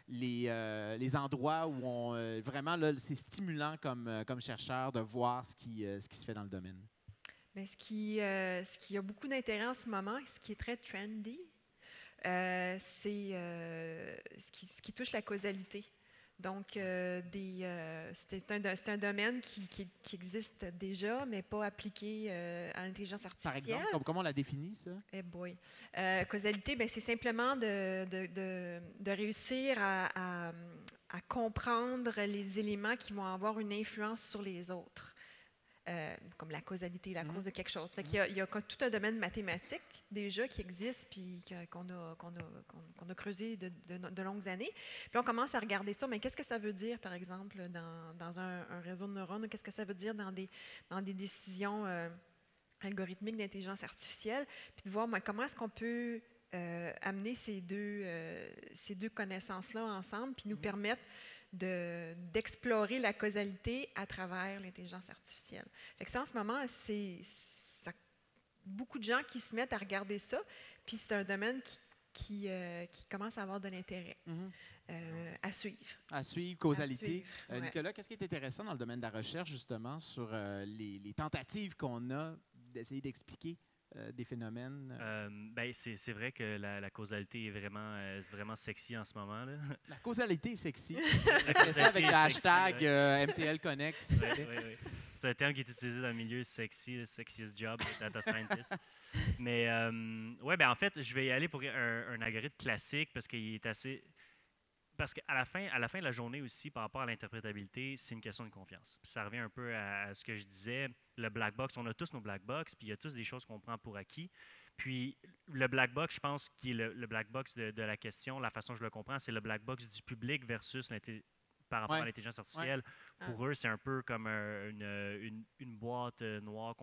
les endroits où vraiment, là, c'est stimulant comme chercheur de voir ce qui se fait dans le domaine? Bien, ce qui a beaucoup d'intérêt en ce moment, ce qui est très trendy, c'est ce qui touche la causalité. Donc, c'est un domaine qui existe déjà, mais pas appliqué à l'intelligence artificielle. Par exemple, comment on la définit, ça? Eh boy. Causalité, c'est simplement de réussir à comprendre les éléments qui vont avoir une influence sur les autres. Comme la causalité, la cause de quelque chose. Fait qu'il y a tout un domaine mathématique déjà qui existe puis qu'on a creusé de longues années. Puis on commence à regarder ça, mais qu'est-ce que ça veut dire, par exemple, dans un réseau de neurones? Qu'est-ce que ça veut dire dans des décisions algorithmiques d'intelligence artificielle? Puis de voir comment est-ce qu'on peut amener ces deux connaissances-là ensemble puis nous permettre d'explorer la causalité à travers l'intelligence artificielle. Fait que ça, en ce moment, c'est beaucoup de gens qui se mettent à regarder ça, puis c'est un domaine qui commence à avoir de l'intérêt à suivre. À suivre, causalité. À suivre, Nicolas, qu'est-ce qui est intéressant dans le domaine de la recherche, justement, sur les tentatives qu'on a d'essayer d'expliquer des phénomènes? C'est vrai que la causalité est vraiment sexy en ce moment, là. La causalité est sexy. Ça avec le hashtag MTL Connect. Oui. C'est un terme qui est utilisé dans le milieu sexy, le sexiest job, data scientist. Mais en fait, je vais y aller pour un algorithme classique parce qu'il est assez... Parce qu'à la fin de la journée aussi, par rapport à l'interprétabilité, c'est une question de confiance. Puis ça revient un peu à ce que je disais, le black box. On a tous nos black box, puis il y a tous des choses qu'on prend pour acquis. Puis le black box, je pense, qui est le black box de la question, la façon dont je le comprends, c'est le black box du public versus par rapport à l'intelligence artificielle. Pour eux, c'est un peu comme une boîte noire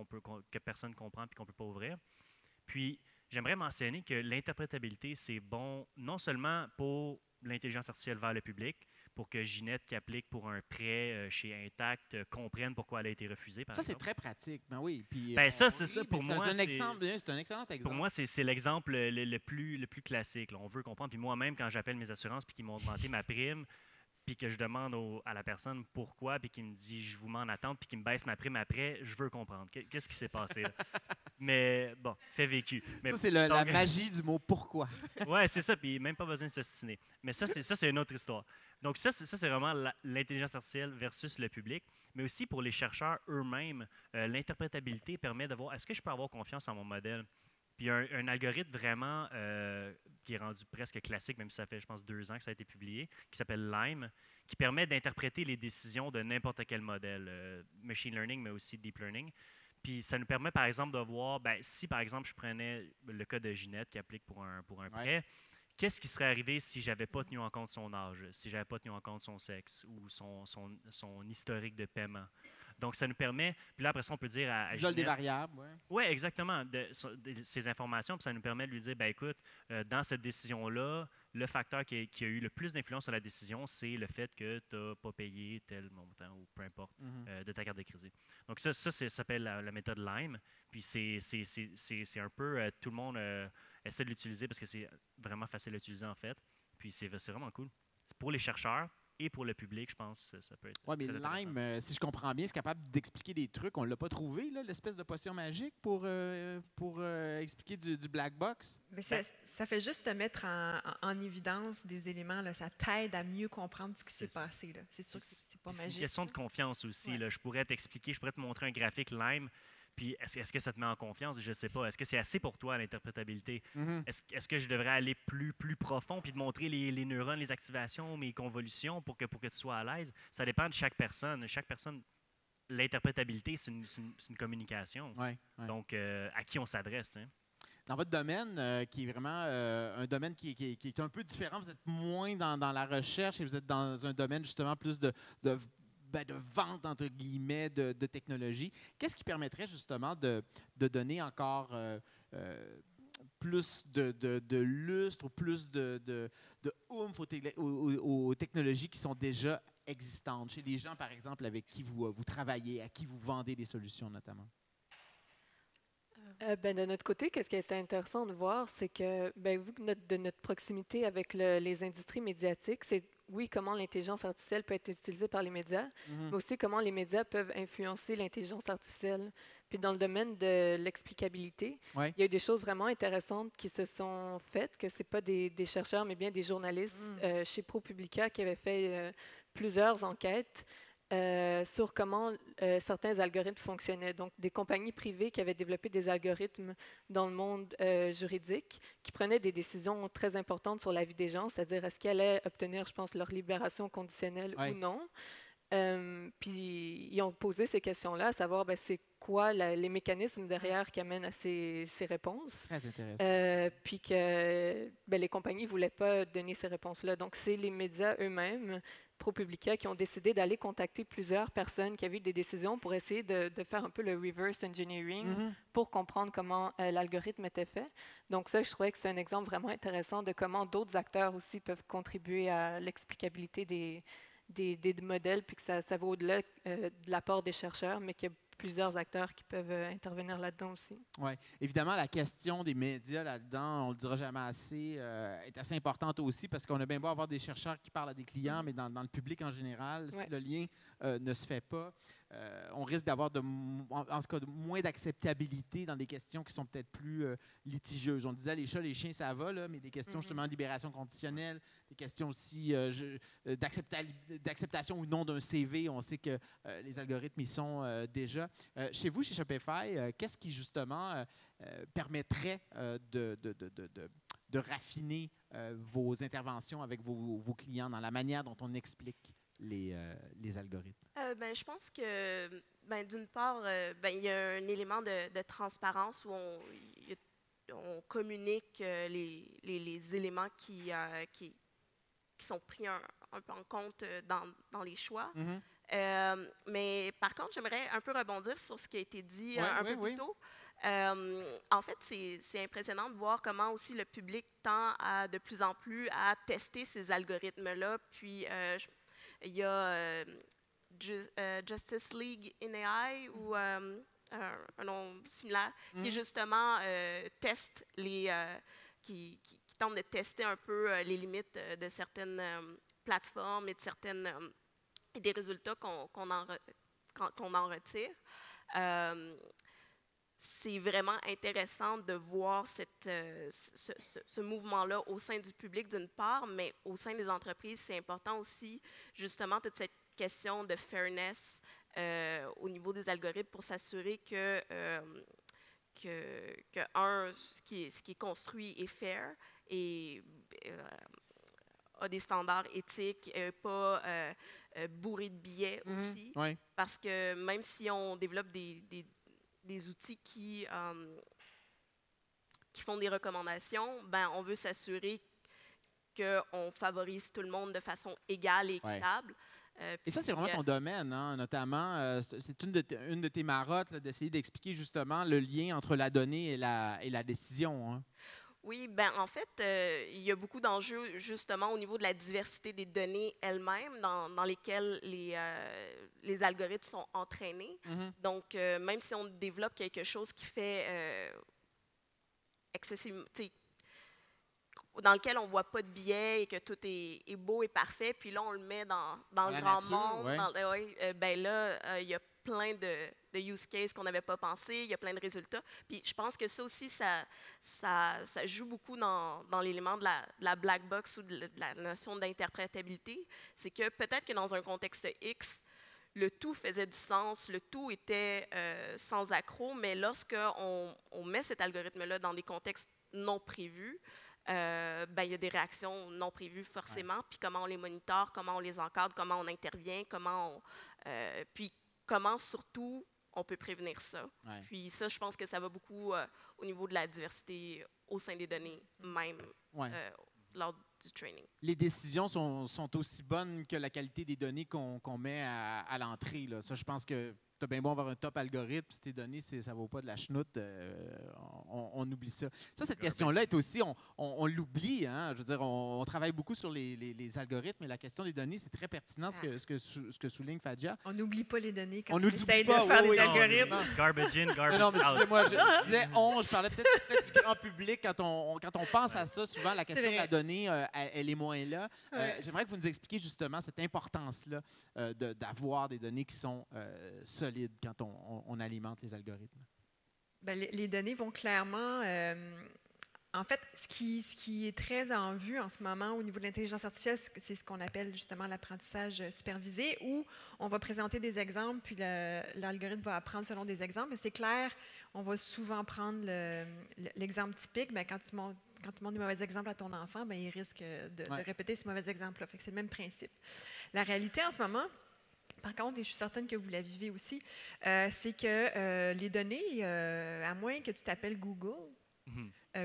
que personne ne comprend et qu'on ne peut pas ouvrir. Puis j'aimerais mentionner que l'interprétabilité, c'est bon non seulement pour l'intelligence artificielle vers le public, pour que Ginette qui applique pour un prêt chez Intact comprenne pourquoi elle a été refusée, par exemple. Ça, c'est très pratique. Ben oui. Puis, pour moi, c'est un excellent exemple. Pour moi, c'est l'exemple le plus classique. Là. On veut comprendre. Puis moi-même, quand j'appelle mes assurances puis qu'ils m'ont augmenté ma prime, puis que je demande à la personne pourquoi, puis qu'il me dit « je vous mets en attente », puis qu'il me baisse ma prime après, je veux comprendre. Qu'est-ce qui s'est passé? Là? Mais bon, fait vécu. Mais, ça, c'est la magie du mot « pourquoi ». Oui, c'est ça, puis même pas besoin de s'ostiner. Mais ça, c'est une autre histoire. Donc ça, c'est vraiment l'intelligence artificielle versus le public. Mais aussi pour les chercheurs eux-mêmes, l'interprétabilité permet de voir est-ce que je peux avoir confiance en mon modèle? Puis un algorithme vraiment qui est rendu presque classique, même si ça fait, je pense, 2 ans que ça a été publié, qui s'appelle LIME, qui permet d'interpréter les décisions de n'importe quel modèle, machine learning, mais aussi deep learning. Puis ça nous permet, par exemple, de voir, si, par exemple, je prenais le cas de Ginette qui applique pour un prêt, qu'est-ce qui serait arrivé si je n'avais pas tenu en compte son âge, si je n'avais pas tenu en compte son sexe ou son historique de paiement. Donc, ça nous permet, puis là, après ça, on peut dire à Isole des Ginette, variables, oui. oui, exactement, ces informations, puis ça nous permet de lui dire, ben écoute, dans cette décision-là, le facteur qui a eu le plus d'influence sur la décision, c'est le fait que tu n'as pas payé tel montant ou peu importe de ta carte de crédit. Donc ça s'appelle la méthode Lime, puis c'est un peu, tout le monde essaie de l'utiliser parce que c'est vraiment facile à utiliser en fait, puis c'est vraiment cool. Pour les chercheurs, et pour le public, je pense que ça peut être. Oui, mais Lime, si je comprends bien, c'est capable d'expliquer des trucs. On ne l'a pas trouvé, l'espèce de potion magique pour expliquer du black box. Mais ça fait juste te mettre en évidence des éléments. Là, ça t'aide à mieux comprendre ce qui s'est passé. C'est sûr que c'est pas magique. C'est une question de confiance aussi. Là. Je pourrais t'expliquer, je pourrais te montrer un graphique Lime. Puis, est-ce que ça te met en confiance? Je ne sais pas. Est-ce que c'est assez pour toi, l'interprétabilité? Est-ce que je devrais aller plus profond puis te montrer les neurones, les activations, mes convolutions pour que tu sois à l'aise? Ça dépend de chaque personne. Chaque personne, l'interprétabilité, c'est une communication. Ouais. Donc, à qui on s'adresse? Hein? Dans votre domaine, qui est vraiment un domaine qui est un peu différent, vous êtes moins dans la recherche et vous êtes dans un domaine justement plus de vente, entre guillemets, de technologie. Qu'est-ce qui permettrait justement de donner encore plus de lustre ou plus de oomph aux technologies qui sont déjà existantes, chez les gens, par exemple, avec qui vous travaillez, à qui vous vendez des solutions notamment? De notre côté, qu'est-ce qui a été intéressant de voir, c'est que, vu que de notre proximité avec les industries médiatiques, c'est oui, comment l'intelligence artificielle peut être utilisée par les médias, mais aussi comment les médias peuvent influencer l'intelligence artificielle. Puis dans le domaine de l'explicabilité, il y a eu des choses vraiment intéressantes qui se sont faites, que ce n'est pas des chercheurs, mais bien des journalistes chez ProPublica qui avaient fait plusieurs enquêtes sur comment certains algorithmes fonctionnaient. Donc, des compagnies privées qui avaient développé des algorithmes dans le monde juridique qui prenaient des décisions très importantes sur la vie des gens, c'est-à-dire est-ce qu'ils allaient obtenir, je pense, leur libération conditionnelle ou non. Puis, ils ont posé ces questions-là, à savoir, c'est quoi les mécanismes derrière qui amènent à ces réponses. Très intéressant. Puis que les compagnies ne voulaient pas donner ces réponses-là. Donc, c'est les médias eux-mêmes, ProPublica, qui ont décidé d'aller contacter plusieurs personnes qui avaient eu des décisions pour essayer de faire un peu le reverse engineering pour comprendre comment l'algorithme était fait. Donc ça, je trouvais que c'est un exemple vraiment intéressant de comment d'autres acteurs aussi peuvent contribuer à l'explicabilité des modèles, puis que ça va au-delà de l'apport des chercheurs, mais qu'il y a plusieurs acteurs qui peuvent intervenir là-dedans aussi. Oui. Évidemment, la question des médias là-dedans, on ne le dira jamais assez, est assez importante aussi parce qu'on a bien beau avoir des chercheurs qui parlent à des clients, mais dans le public en général, si le lien ne se fait pas, on risque d'avoir en tout cas moins d'acceptabilité dans des questions qui sont peut-être plus litigieuses. On disait les chats, les chiens, ça va, là, mais des questions justement de libération conditionnelle, des questions aussi d'acceptation ou non d'un CV, on sait que les algorithmes y sont déjà. Chez vous, chez Shopify, qu'est-ce qui justement permettrait de raffiner vos interventions avec vos clients dans la manière dont on explique les algorithmes? Je pense que, d'une part, il y a un élément de transparence où on communique les éléments qui sont pris un peu en compte dans les choix. Mais par contre, j'aimerais un peu rebondir sur ce qui a été dit un peu plus tôt. En fait, c'est impressionnant de voir comment aussi le public tend de plus en plus à tester ces algorithmes-là. Puis, il y a Justice League in AI ou un nom similaire qui justement teste qui tente de tester un peu les limites de certaines plateformes et et des résultats qu'on en retire. C'est vraiment intéressant de voir ce mouvement-là au sein du public d'une part, mais au sein des entreprises, c'est important aussi justement toute cette question de fairness au niveau des algorithmes pour s'assurer que ce qui est construit est fair et a des standards éthiques, pas bourré de biais aussi. Parce que même si on développe des outils qui font des recommandations, on veut s'assurer qu'on favorise tout le monde de façon égale et équitable. Et ça, c'est vraiment ton domaine, hein, notamment. C'est une de tes marottes là, d'essayer d'expliquer justement le lien entre la donnée et la décision. Hein. Oui, ben en fait, il y a beaucoup d'enjeux justement au niveau de la diversité des données elles-mêmes dans lesquelles les algorithmes sont entraînés. Donc, même si on développe quelque chose qui fait excessivement, dans lequel on ne voit pas de biais et que tout est beau et parfait, puis là, on le met dans le grand nature, monde. Ben là, il y a plein de use cases qu'on n'avait pas pensé, il y a plein de résultats. Puis je pense que ça aussi, ça joue beaucoup dans l'élément de la black box ou de la notion d'interprétabilité. C'est que peut-être que dans un contexte X, le tout faisait du sens, le tout était sans accroc, mais lorsqu'on met cet algorithme-là dans des contextes non prévus, il y a des réactions non prévues forcément, puis comment on les monitore, comment on les encadre, comment on intervient, puis comment surtout on peut prévenir ça. Puis ça, je pense que ça va beaucoup au niveau de la diversité au sein des données, même lors du training. Les décisions sont aussi bonnes que la qualité des données qu'on met à l'entrée. Là. Ça, je pense que tu as bien beau avoir un top algorithme, si tes données, ça ne vaut pas de la chenoute, on oublie ça. Ça, cette question-là est aussi, on l'oublie. Hein? Je veux dire, on travaille beaucoup sur les algorithmes, mais la question des données, c'est très pertinent ce que souligne Fadja. On n'oublie pas les données quand on essaye pas, de faire des algorithmes. Non, garbage in, garbage non, mais out. excusez-moi, je disais je parlais peut-être du grand public. Quand on pense à ça, souvent, la question de la donnée, elle est moins là. J'aimerais que vous nous expliquiez justement cette importance-là d'avoir des données qui sont solides quand on alimente les algorithmes. Bien, les données vont clairement... en fait, ce qui est très en vue en ce moment au niveau de l'intelligence artificielle, c'est ce qu'on appelle justement l'apprentissage supervisé, où on va présenter des exemples, puis l'algorithme va apprendre selon des exemples. Mais c'est clair, on va souvent prendre l'exemple typique. Bien, quand tu montres des mauvais exemples à ton enfant, bien, il risque de répéter ces mauvais exemples-là. Fait que c'est le même principe. La réalité en ce moment, par contre, et je suis certaine que vous la vivez aussi, c'est que les données, à moins que tu t'appelles Google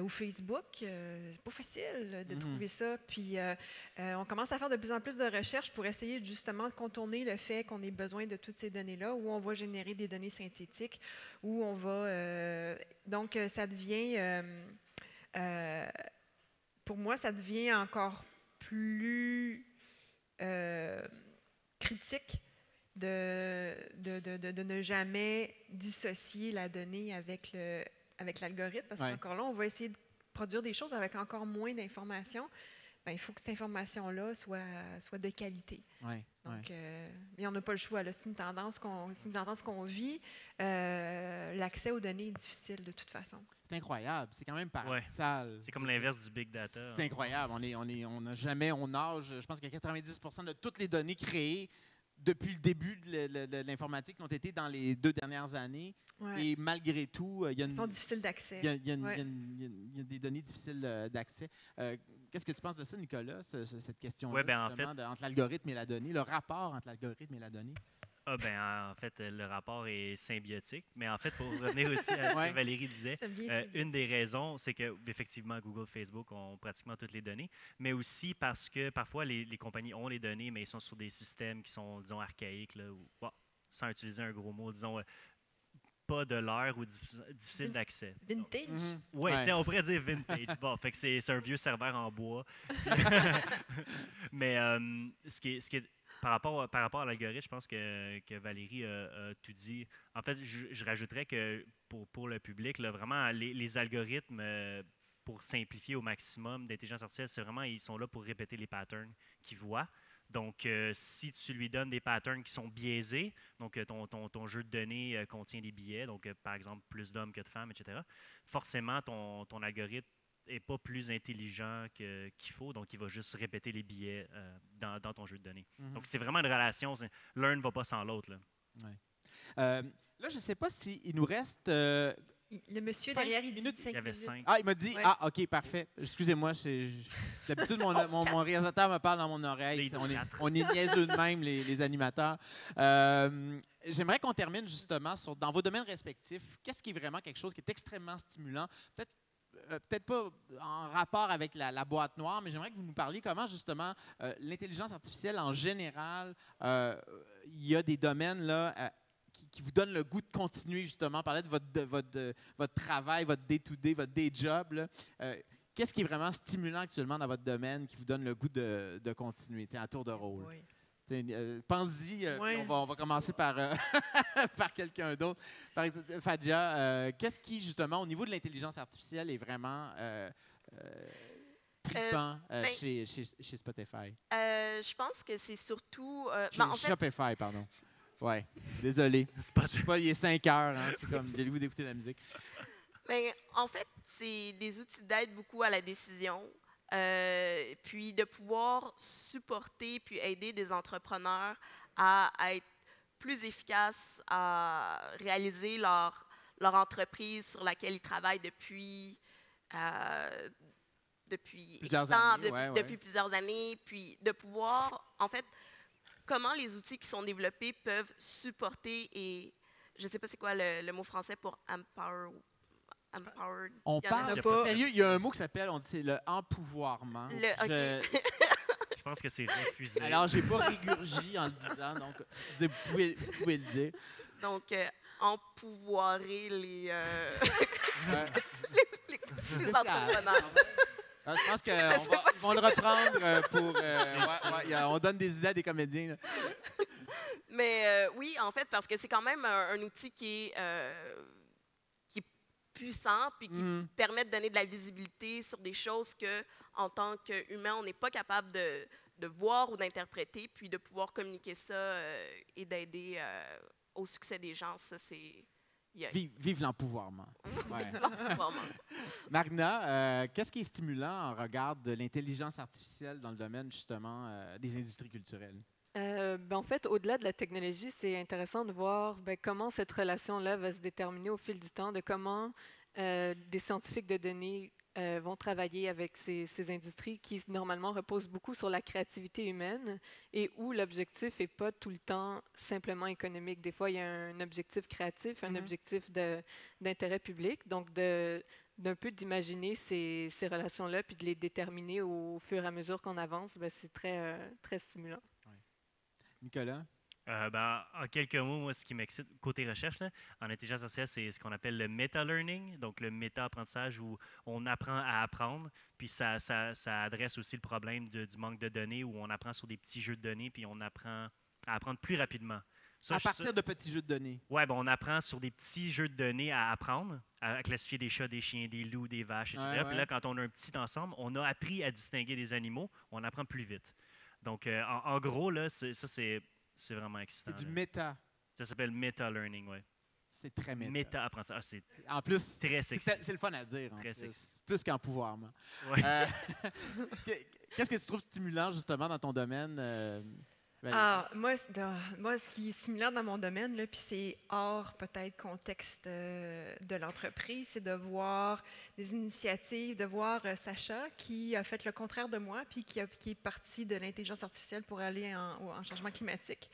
ou Facebook, c'est pas facile de trouver ça. Puis on commence à faire de plus en plus de recherches pour essayer justement de contourner le fait qu'on ait besoin de toutes ces données-là, où on va générer des données synthétiques, où on va... donc, ça devient... pour moi, ça devient encore plus critique de ne jamais dissocier la donnée avec l'algorithme, parce qu'encore là, on va essayer de produire des choses avec encore moins d'informations. Bien, il faut que cette information-là soit de qualité. Donc, mais on n'a pas le choix. C'est une tendance qu'on vit. L'accès aux données est difficile de toute façon. C'est incroyable. C'est quand même paradoxal. C'est comme l'inverse du big data. C'est incroyable. On nage. Je pense que 90% de toutes les données créées depuis le début de l'informatique ont été dans les 2 dernières années. Et malgré tout, ils sont difficiles d'accès. Il y a des données difficiles d'accès. Qu'est-ce que tu penses de ça, Nicolas, cette question-là, entre l'algorithme et la donnée, le rapport entre l'algorithme et la donnée? En fait, le rapport est symbiotique. Mais en fait, pour revenir aussi à ce que Valérie disait, une des raisons, c'est qu'effectivement, Google, Facebook ont pratiquement toutes les données, mais aussi parce que parfois, les compagnies ont les données, mais ils sont sur des systèmes qui sont, disons, archaïques, là, ou, sans utiliser un gros mot, disons, pas de l'heure ou difficile d'accès. Vintage? Oui, on pourrait dire vintage. Fait que c'est un vieux serveur en bois. Mais ce qui est par rapport à l'algorithme, je pense que Valérie a tout dit. En fait, je rajouterais que pour le public, là, vraiment, les algorithmes, pour simplifier au maximum d'intelligence artificielle, c'est vraiment, ils sont là pour répéter les patterns qu'ils voient. Donc, si tu lui donnes des patterns qui sont biaisés, donc ton jeu de données contient des biais, donc par exemple plus d'hommes que de femmes, etc., forcément, ton algorithme n'est pas plus intelligent qu'il faut, donc il va juste répéter les biais dans ton jeu de données. Donc, c'est vraiment une relation, l'un ne va pas sans l'autre. Là, je ne sais pas s'il nous reste... le monsieur derrière, il dit 5 Il y avait minutes. 5. Ah, il m'a dit... OK, parfait. Excusez-moi, d'habitude, mon réalisateur me parle dans mon oreille. On est niaiseux de même, les animateurs. J'aimerais qu'on termine justement dans vos domaines respectifs. Qu'est-ce qui est vraiment quelque chose qui est extrêmement stimulant? Peut-être peut-être pas en rapport avec la boîte noire, mais j'aimerais que vous nous parliez comment, justement, l'intelligence artificielle en général, il y a des domaines là, qui vous donnent le goût de continuer, justement, parler de votre travail, votre day-to-day, votre day job. Là. Qu'est-ce qui est vraiment stimulant actuellement dans votre domaine qui vous donne le goût de continuer, à tour de rôle? Oui. Pense-y, Ouais. on va commencer par, par quelqu'un d'autre. Par exemple, Fadja, qu'est-ce qui, justement, au niveau de l'intelligence artificielle, est vraiment trippant chez Spotify? Je pense que c'est surtout... Chez en fait, Shopify, pardon. Ouais, désolé. Je sais pas, il est 5 heures, hein, c'est comme, j'ai le goût d'écouter la musique. ben, en fait, c'est des outils d'aide beaucoup à la décision. Puis de pouvoir supporter puis aider des entrepreneurs à être plus efficaces à réaliser leur entreprise sur laquelle ils travaillent depuis Plusieurs temps, années, depuis plusieurs années, puis de pouvoir, en fait, comment les outils qui sont développés peuvent supporter et, je ne sais pas c'est quoi le mot français pour empowered. On Il y en a parle pas. sérieux, il y a un mot qui s'appelle, on dit, c'est le empouvoirment. Je pense que c'est refusé. Alors, j'ai pas régurgi en le disant, donc vous pouvez le dire. Donc, empouvoirer les entrepreneurs. Je pense qu'ils vont le reprendre pour... on donne des idées à des comédiens. Là. Mais oui, en fait, parce que c'est quand même un outil qui est puissant puis qui permet de donner de la visibilité sur des choses que, en tant qu'humain, on n'est pas capable de voir ou d'interpréter, puis de pouvoir communiquer ça et d'aider au succès des gens. Ça, c'est... Vive l'empouvoirment. Ouais. L'empouvoirment. Magna, qu'est-ce qui est stimulant en regard de l'intelligence artificielle dans le domaine, justement, des industries culturelles? En fait, au-delà de la technologie, c'est intéressant de voir comment cette relation-là va se déterminer au fil du temps, de comment des scientifiques de données vont travailler avec ces industries qui, normalement, reposent beaucoup sur la créativité humaine et où l'objectif n'est pas tout le temps simplement économique. Des fois, il y a un objectif créatif, un objectif d'intérêt public. Donc, d'un peu d'imaginer ces relations-là puis de les déterminer au fur et à mesure qu'on avance, c'est très, très stimulant. Nicolas? En quelques mots, moi, ce qui m'excite côté recherche, là, en intelligence artificielle, c'est ce qu'on appelle le meta-learning, donc le méta-apprentissage où on apprend à apprendre, puis ça adresse aussi le problème du manque de données, où on apprend sur des petits jeux de données, puis on apprend à apprendre plus rapidement. À partir de petits jeux de données? Oui, on apprend sur des petits jeux de données à apprendre, à classifier des chats, des chiens, des loups, des vaches, etc. Puis là, quand on a un petit ensemble, on a appris à distinguer des animaux, on apprend plus vite. Donc, en gros, là, c'est vraiment excitant. C'est du méta. Ça s'appelle meta-learning, oui. C'est très méta. Méta-apprentissage, c'est en plus, très sexy. C'est le fun à dire. Très sexy. Plus qu'empouvoirment. Ouais. Qu'est-ce que tu trouves stimulant, justement, dans ton domaine? Moi, ce qui est stimulant dans mon domaine, puis c'est hors peut-être contexte de l'entreprise, c'est de voir des initiatives, de voir Sacha qui a fait le contraire de moi, puis qui est parti de l'intelligence artificielle pour aller en changement climatique.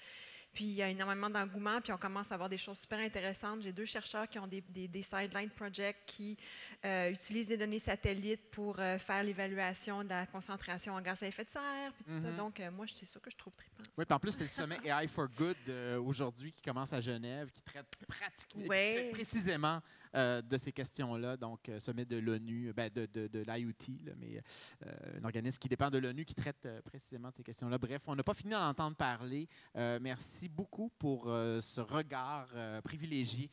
Puis il y a énormément d'engouement, puis on commence à avoir des choses super intéressantes. J'ai 2 chercheurs qui ont des sideline projects qui utilisent des données satellites pour faire l'évaluation de la concentration en gaz à effet de serre, puis tout ça. Donc, moi, c'est ça que je trouve trippant. Oui, puis en plus, c'est le sommet AI for Good aujourd'hui qui commence à Genève, qui traite pratiquement, précisément de ces questions-là. Donc, sommet de l'ONU, de l'IoT, mais un organisme qui dépend de l'ONU qui traite précisément de ces questions-là. Bref, on n'a pas fini d'en entendre parler. Merci beaucoup pour ce regard privilégié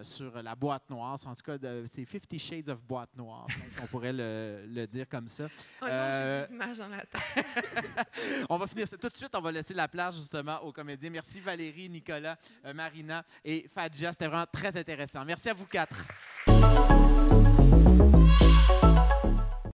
sur la boîte noire. En tout cas, c'est 50 Shades of boîte noire, on pourrait le dire comme ça. Oh non, j'ai des images dans la tête. On va finir ça tout de suite. On va laisser la place justement aux comédiens. Merci Valérie, Nicolas, Marina et Fadja. C'était vraiment très intéressant. Merci à vous 4.